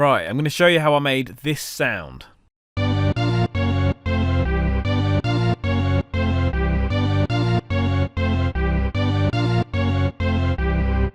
Right, I'm going to show you how I made this sound.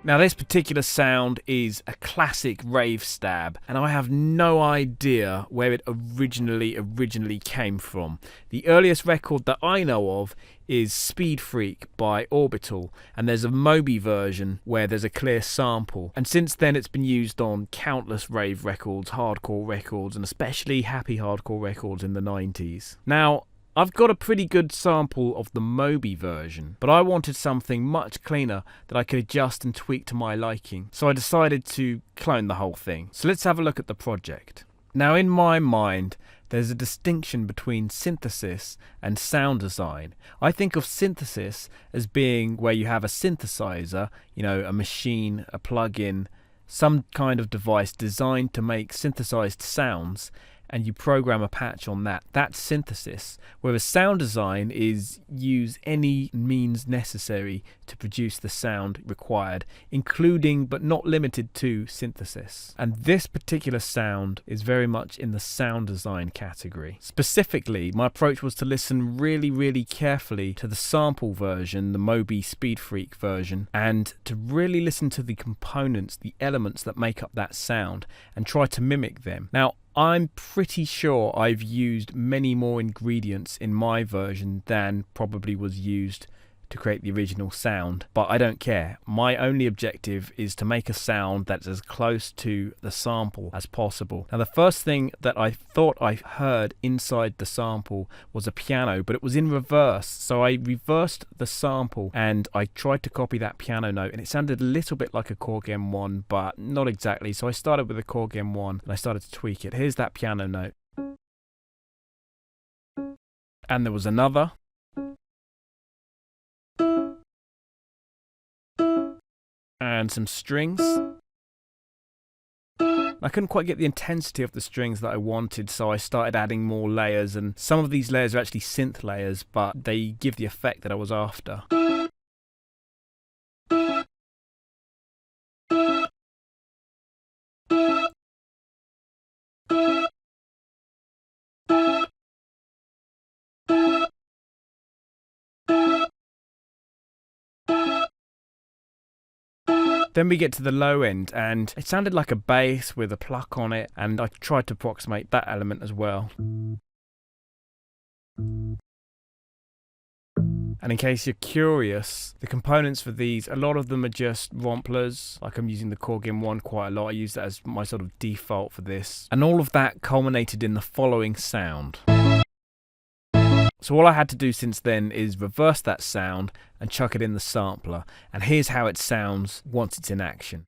Now this particular sound is a classic rave stab, and I have no idea where it originally came from. The earliest record that I know of is Speed Freak by Orbital, and there's a Moby version where there's a clear sample, and since then it's been used on countless rave records, hardcore records, and especially happy hardcore records in the 90s. Now, I've got a pretty good sample of the Moby version, but I wanted something much cleaner that I could adjust and tweak to my liking, so I decided to clone the whole thing. So let's have a look at the project. Now in my mind, there's a distinction between synthesis and sound design. I think of synthesis as being where you have a synthesizer, a machine, a plug-in, some kind of device designed to make synthesized sounds, and you program a patch on that. That's synthesis. Whereas sound design is use any means necessary to produce the sound required, including but not limited to synthesis. And this particular sound is very much in the sound design category. Specifically, my approach was to listen really carefully to the sample version, the Moby Speed Freak version, and to really listen to the components, the elements that make up that sound, and try to mimic them. Now, I'm pretty sure I've used many more ingredients in my version than probably was used to create the original sound, but I don't care. My only objective is to make a sound that's as close to the sample as possible. Now the first thing that I thought I heard inside the sample was a piano, but it was in reverse, so I reversed the sample and I tried to copy that piano note, and it sounded a little bit like a Korg M1, but not exactly. So I started with a Korg M1 and I started to tweak it. Here's that piano note, and there was another, and some strings. I couldn't quite get the intensity of the strings that I wanted, so I started adding more layers, and some of these layers are actually synth layers, but they give the effect that I was after. Then we get to the low end, and it sounded like a bass with a pluck on it, and I tried to approximate that element as well. And in case you're curious, the components for these, a lot of them are just romplers. Like I'm using the Korg M1 quite a lot. I use that as my sort of default for this. And all of that culminated in the following sound. So all I had to do since then is reverse that sound and chuck it in the sampler. And here's how it sounds once it's in action.